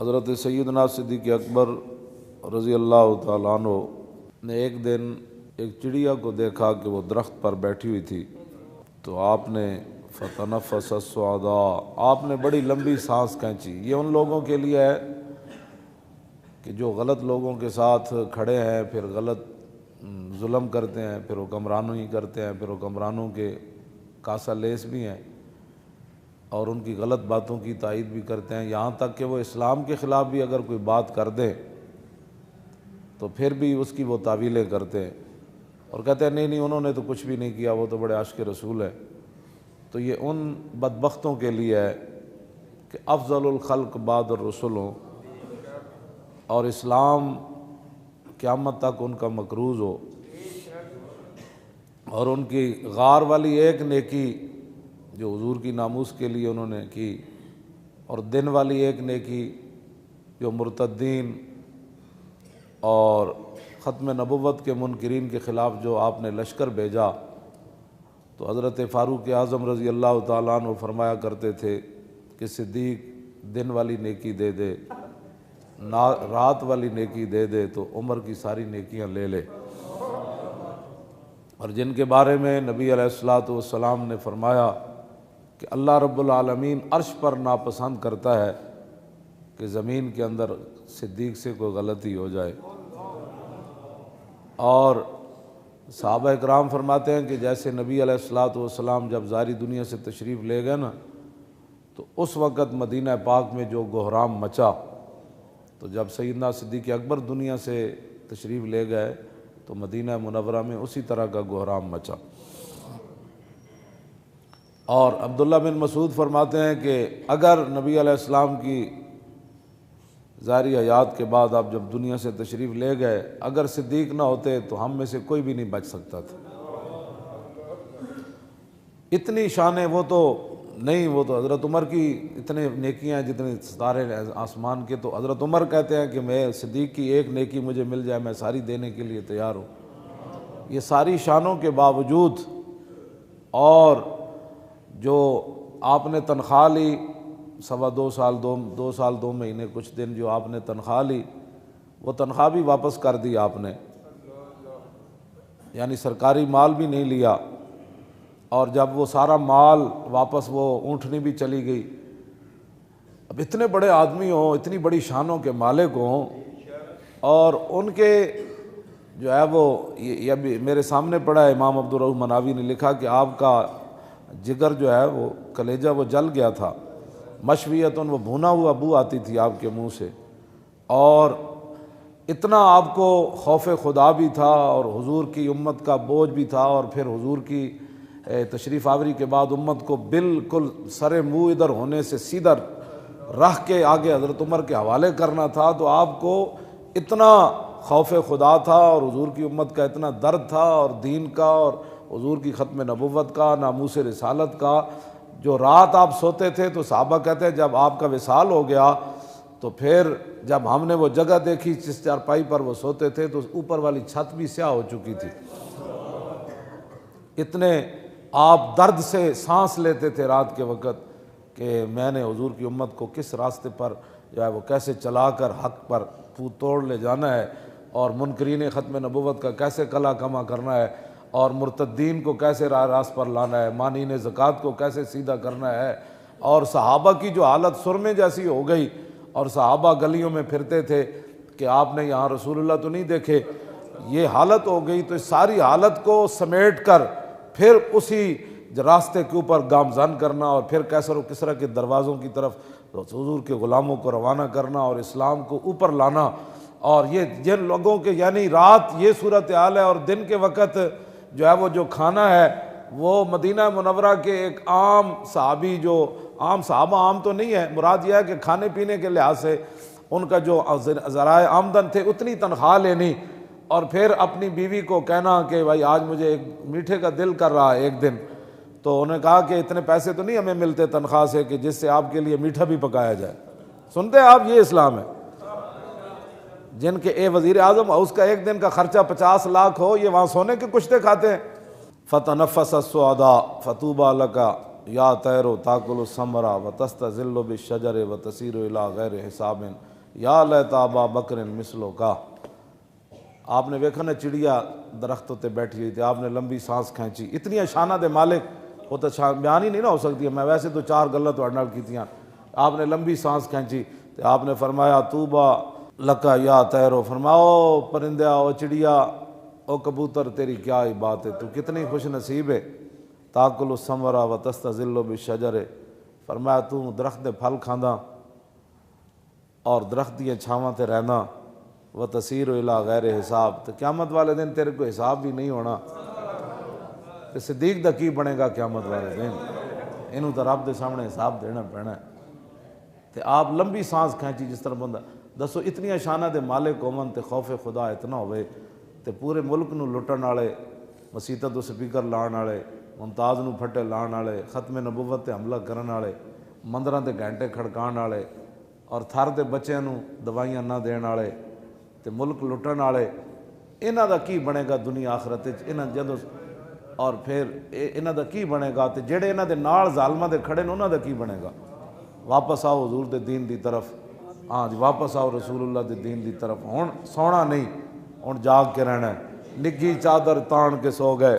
حضرت سیدنا صدیق اکبر رضی اللہ تعالیٰ عنہ نے ایک دن ایک چڑیا کو دیکھا کہ وہ درخت پر بیٹھی ہوئی تھی، تو آپ نے فتنفس السعداء، آپ نے بڑی لمبی سانس کھینچی۔ یہ ان لوگوں کے لیے ہے کہ جو غلط لوگوں کے ساتھ کھڑے ہیں، پھر غلط ظلم کرتے ہیں، پھر حکمرانوں ہی کرتے ہیں، پھر حکمرانوں کے کاسا لیس بھی ہیں اور ان کی غلط باتوں کی تائید بھی کرتے ہیں، یہاں تک کہ وہ اسلام کے خلاف بھی اگر کوئی بات کر دیں تو پھر بھی اس کی وہ تعویلیں کرتے ہیں اور کہتے ہیں نہیں انہوں نے تو کچھ بھی نہیں کیا، وہ تو بڑے عاشق رسول ہیں۔ تو یہ ان بدبختوں کے لیے ہے کہ افضل الخلق بعد الرسل ہوں اور اسلام قیامت تک ان کا مکروز ہو، اور ان کی غار والی ایک نیکی جو حضور کی ناموس کے لیے انہوں نے کی، اور دن والی ایک نیکی جو مرتدین اور ختم نبوت کے منکرین کے خلاف جو آپ نے لشکر بھیجا، تو حضرت فاروق اعظم رضی اللہ تعالیٰ عنہ فرمایا کرتے تھے کہ صدیق دن والی نیکی دے دے، رات والی نیکی دے دے تو عمر کی ساری نیکیاں لے لے۔ اور جن کے بارے میں نبی علیہ الصلوۃ والسلام نے فرمایا کہ اللہ رب العالمین عرش پر ناپسند کرتا ہے کہ زمین کے اندر صدیق سے کوئی غلطی ہو جائے۔ اور صحابہ اکرام فرماتے ہیں کہ جیسے نبی علیہ الصلوۃ والسلام جب ظاہری دنیا سے تشریف لے گئے نا، تو اس وقت مدینہ پاک میں جو گہرام مچا، تو جب سیدنا صدیق اکبر دنیا سے تشریف لے گئے تو مدینہ منورہ میں اسی طرح کا گہرام مچا۔ اور عبداللہ بن مسعود فرماتے ہیں کہ اگر نبی علیہ السلام کی ظاہری حیات کے بعد آپ جب دنیا سے تشریف لے گئے، اگر صدیق نہ ہوتے تو ہم میں سے کوئی بھی نہیں بچ سکتا تھا۔ اتنی شانیں وہ تو نہیں، وہ تو حضرت عمر کی اتنے نیکیاں ہیں جتنے ستارے آسمان کے، تو حضرت عمر کہتے ہیں کہ میں صدیق کی ایک نیکی مجھے مل جائے میں ساری دینے کے لیے تیار ہوں۔ یہ ساری شانوں کے باوجود اور جو آپ نے تنخواہ لی 2 سال 2 مہینے کچھ دن جو آپ نے تنخواہ لی، وہ تنخواہ بھی واپس کر دی آپ نے، یعنی سرکاری مال بھی نہیں لیا۔ اور جب وہ سارا مال واپس، وہ اونٹنی بھی چلی گئی۔ اب اتنے بڑے آدمی ہوں، اتنی بڑی شانوں کے مالک ہوں، اور ان کے جو ہے وہ یہ بھی میرے سامنے پڑا ہے، امام عبدالرؤف مناوی نے لکھا کہ آپ کا جگر جو ہے وہ کلیجہ وہ جل گیا تھا، مشویتن وہ بھونا ہوا بو آتی تھی آپ کے منہ سے، اور اتنا آپ کو خوف خدا بھی تھا اور حضور کی امت کا بوجھ بھی تھا، اور پھر حضور کی تشریف آوری کے بعد امت کو بالکل سر منہ ادھر ہونے سے سیدھا رکھ کے آگے حضرت عمر کے حوالے کرنا تھا، تو آپ کو اتنا خوف خدا تھا اور حضور کی امت کا اتنا درد تھا، اور دین کا اور حضور کی ختم نبوت کا، ناموس رسالت کا۔ جو رات آپ سوتے تھے تو صحابہ کہتے ہیں جب آپ کا وصال ہو گیا تو پھر جب ہم نے وہ جگہ دیکھی جس چارپائی پر وہ سوتے تھے تو اوپر والی چھت بھی سیاہ ہو چکی تھی۔ اتنے آپ درد سے سانس لیتے تھے رات کے وقت کہ میں نے حضور کی امت کو کس راستے پر جو ہے وہ کیسے چلا کر حق پر توڑ لے جانا ہے، اور منکرین ختم نبوت کا کیسے کلا کما کرنا ہے، اور مرتدین کو کیسے راہ راست پر لانا ہے، مانعین زکوٰۃ کو کیسے سیدھا کرنا ہے۔ اور صحابہ کی جو حالت سرمے جیسی ہو گئی، اور صحابہ گلیوں میں پھرتے تھے کہ آپ نے یہاں رسول اللہ تو نہیں دیکھے، یہ حالت ہو گئی۔ تو اس ساری حالت کو سمیٹ کر پھر اسی راستے کے اوپر گامزن کرنا، اور پھر کیسر و کسرا کے دروازوں کی طرف حضور کے غلاموں کو روانہ کرنا اور اسلام کو اوپر لانا۔ اور یہ جن لوگوں کے یعنی رات یہ صورتحال ہے، اور دن کے وقت جو ہے وہ جو کھانا ہے وہ مدینہ منورہ کے ایک عام صحابی، جو عام صحابہ عام تو نہیں ہے، مراد یہ ہے کہ کھانے پینے کے لحاظ سے ان کا جو ذرائع آمدن تھے اتنی تنخواہ لینی، اور پھر اپنی بیوی کو کہنا کہ بھائی آج مجھے ایک میٹھے کا دل کر رہا ہے ایک دن، تو انہوں نے کہا کہ اتنے پیسے تو نہیں ہمیں ملتے تنخواہ سے کہ جس سے آپ کے لیے میٹھا بھی پکایا جائے۔ سنتے ہیں آپ، یہ اسلام ہے۔ جن کے وزیر اعظم اس کا ایک دن کا خرچہ 50 لاکھ ہو، یہ وہاں سونے کے کشتے کھاتے ہیں۔ فتنفس السعداء فتوبى لك یا طیر تاکل الثمر وتستظل بالشجر وتسیر الی غیر حساب یا لیت ابا بکر مثلو کا. آپ نے دیکھا نا چڑیا درختوں تے بیٹھی ہوئی تھی, آپ نے لمبی سانس کھینچی. اتنی شانہ دے مالک وہ تو بیان ہی نہیں نہ ہو سکتی ہے. میں ویسے تو 4 گلاں تہاڈے نال کیتیاں. آپ نے لمبی سانس کھینچی تو آپ نے فرمایا طوبیٰ لکا یا طیرو, فرماؤ پرندیا, او چڑیا, او کبوتر, تیری کیا ہی بات ہے, تو کتنی خوش نصیب ہے. تاکل الثمرہ و تستظل بالشجر, فرمایا تو درخت دے پھل کھاندا اور درخت دی چھاواں تے رہنا. و تسیر الی غیر حساب, تو قیامت والے دن تیرے کو حساب بھی نہیں ہونا. تے صدیق دا کی بنے گا قیامت والے دن, اینوں تو رب دے سامنے حساب دینا پینا ہے. تے آپ لمبی سانس کھینچی جس طرح بندہ, دسو اتنی شانہ دے مالک ہومن تے خوف خدا اتنا ہوئے تے پورے ملک نو لٹن والے, مسیتاں تو سپیکر لان والے, ممتاز نو پھٹے لان والے, ختم نبوت تے حملہ کرن والے, مندراں تے گھنٹے کھڑکان والے, اور تھر دے بچیاں نو دوائیاں نہ دین والے, تے ملک لٹن والے, انہاں دا کی بنے گا دنیا آخرت وچ؟ انہاں جدوں اور پھر انہاں دا کی بنے گا؟ تے جڑے انہاں دے نال ظالماں دے کھڑے نے انہاں دا کی بنے گا؟ واپس آؤ حضور دے دین دی طرف. ہاں جی, واپس آؤ رسول اللہ دے دین دی طرف. ہن سونا نہیں, ہن جاگ کے رہنا ہے. نگھی چادر تان کے سو گئے,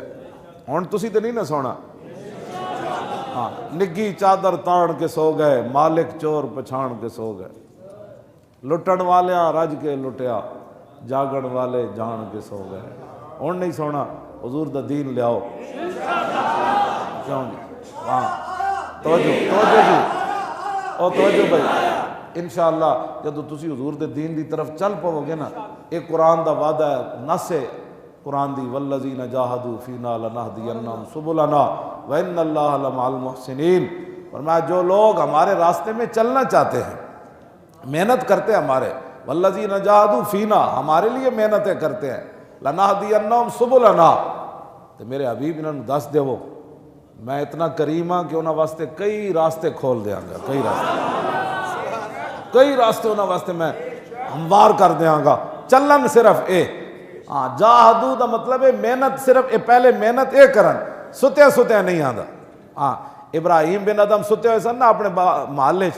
ہن تسی تے نہیں نہ سونا. ہاں, نگھی چادر تان کے سو گئے, مالک چور پچھان کے سو گئے. لٹن والیاں رج کے لٹیا, جاگن والے جان کے سو گئے. ہن نہیں سونا, حضور دا دین لیاؤ. کیوں جی؟ ہاں توجہ جی, او توجہ بھائی. انشاءاللہ جدو تسی حضور دے دین دی طرف چل پاؤ گے نا, ایک قرآن دا وعدہ ہے, نص ہے قرآن دی, والذین جاہدوا فینا لنہدینہم سبلنا وان اللہ لمع المحسنین. فرمایا جو لوگ ہمارے راستے میں چلنا چاہتے ہیں, محنت کرتے ہیں ہمارے, والذین جاہدوا فینا, ہمارے لیے محنتیں کرتے ہیں, لنہدینہم سبلنا, تو میرے حبیب انہوں نے دس دیو میں اتنا کریم ہاں کہ انہوں واسطے کئی راستے کھول دیاں گا. کئی راستے انہوں واسطے میں ہموار کر دیاں گا. چلن صرف اے, ہاں جاہدو دا مطلب ہے محنت, صرف اے پہلے محنت اے کرن, ستیا نہیں آندا. ہاں ابراہیم بن ادم ستے ہوئے سن نا اپنے محلے,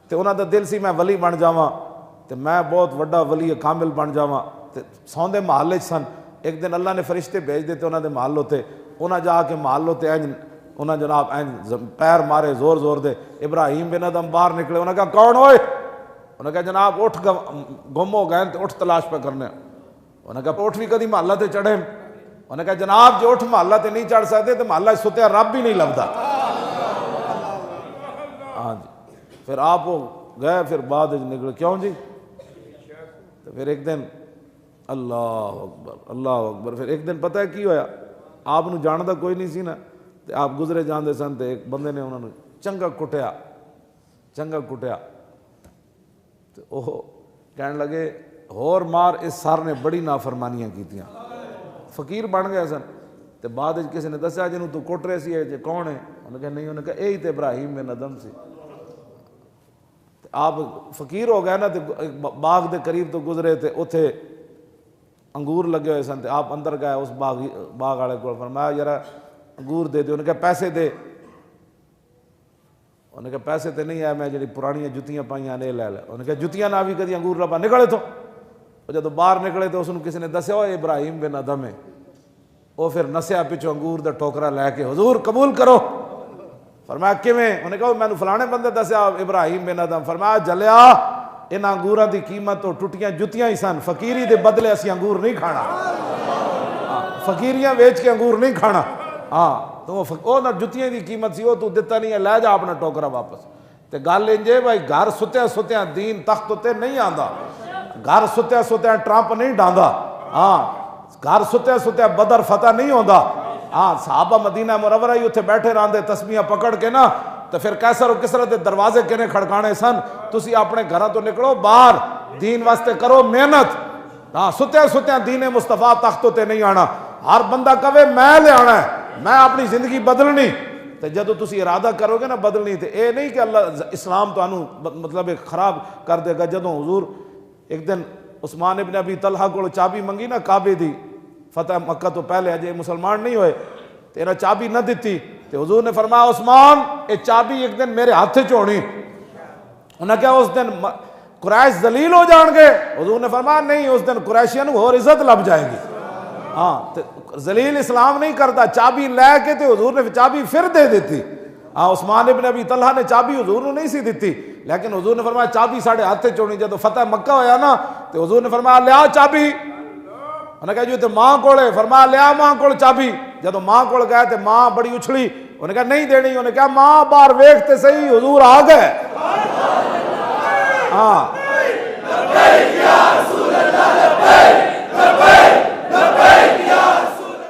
تے انہاں دا دل سی میں ولی بن جاواں, تے میں بہت وڈا ولی کامل بن جاواں, تے سوندے محلے سن. ایک دن اللہ نے فرشتے بھیج دیتے انہاں دے محل ہوتے, انہاں جا کے محل ہوتے انہاں جناب پیر مارے زور زور دے. ابراہیم بن ادم باہر نکلے, انہاں کہا کون ہوئے؟ انہاں کہا جناب اٹھ گم ہو گئے تے اٹھ تلاش پہ کرنے. انہاں کہا اٹھ بھی کدی محلہ تے چڑھے؟ انہاں کہا جناب جو اٹھ محلہ تے نہیں چڑھ سکتے تو محلہ ستیا رب بھی نہیں لبدا. ہاں جی, پھر آپ گئے, پھر بعد نکلے. کیوں جی؟ تو پھر ایک دن اللہ اکبر اللہ اکبر, پھر ایک دن پتہ ہے کی ہویا, آپ نو جاندا کوئی نہیں سی نا, تے آپ گزرے جاندے سن, تے ایک بندے نے انہوں نے چنگا کٹیا, تے وہ کہنے لگے ہور مار, اس سر نے بڑی نافرمانیاں کیتیاں. فقیر بن گئے سن. تے بعد کسی نے دسیا جنوں تو کٹ رہے سی جے کون ہے؟ انہوں نے کہا نہیں, انہوں نے کہا یہی تے ابراہیم بن ادم سی. آپ فقیر ہو گئے نا, تے باغ دے قریب تو گزرے, تے اتھے انگور لگے ہوئے سن, تے آپ اندر گئے اس باغ والے کو, فرمایا یار انگور دے دے. انہوں نے کہا پیسے دے. انہوں نے کہا پیسے تے نہیں ہے, میں جڑی پرانی جتیاں پائیاں نے لے لے. انہوں نے کہا جتیاں نہ بھی کدی انگور لبا نکلے تو. وہ جب باہر نکلے تو اس نے کسی نے دسیا وہ ابراہیم بن ادم ہے. وہ پھر نسیا پچھو انگور دا ٹوکرا لے کے, حضور قبول کرو. فرمایا کیویں؟ انہوں نے کہا میں نے فلانے بندے دسیا ابراہیم بن ادم. فرمایا جلیا ان انگوراں دی قیمت تو ٹوٹیاں جتیاں ہی سن, فقیری دے بدلے اسی انگور نہیں کھانا, فقیریاں ویچ کے انگور نہیں کھانا. ہاں تو وہ نہ جتیاں دی قیمت سی, وہ تو دتا نہیں ہے, لے جا اپنا ٹوکرا واپس. تے گل انجے بھائی, گھر ستیا دین تخت تے نہیں آندا, گھر ستیا ٹرمپ نہیں ڈاندا. ہاں گھر ستیا بدر فتح نہیں ہوندا. ہاں صحابہ مدینہ منورہ ہی اتنے بیٹھے رہندے تسبیحاں پکڑ کے نا, تو پھر کیسر و کسرا دے دروازے کنے کھڑکانے سن. تسی اپنے گھراں تو نکلو باہر, دین واسطے کرو محنت. ہاں ستیا دین مصطفیٰ تختوں تے نہیں آنا. ہر بندہ کہے میں لے آنا ہے, میں اپنی زندگی بدلنی. تے جدو تسی ارادہ کرو گے نا بدلنی, تے اے نہیں کہ اللہ اسلام تو انو مطلب خراب کر دے گا. جدو حضور ایک دن عثمان ابن ابی طلحہ کو چابی منگی نا کعبے دی, فتح مکہ تو پہلے اجے مسلمان نہیں ہوئے, تیرا چابی نہ دیتی. تے حضور نے فرمایا عثمان اے چابی ایک دن میرے ہاتھ چ ہونی. انہاں کہا اس دن قریش ذلیل ہو جان گے؟ حضور نے فرمایا نہیں، اس دن قریشیاں اور عزت لب جائے گی. ہاں ذلیل اسلام نہیں کرتا. چابی لے کے تے حضور نے چابی پھر دے دیتی. ہاں عثمان ابن ابی طلحہ نے چابی حضور نے نہیں سی دیتی، لیکن حضور نے فرمایا چابی ساڑھے ہاتھ چونی. جب فتح مکہ ہویا نا تو حضور نے فرمایا لیا چابی. انہوں نے کہا جو تے ماں کولے، فرمایا لیا ماں کول چابی. جب ماں کول گئے تے ماں بڑی اچھلی، انہوں نے کہا نہیں دینی. انہوں نے کہا ماں باہر ویکھتے صحیح حضور آ گئے. ہاں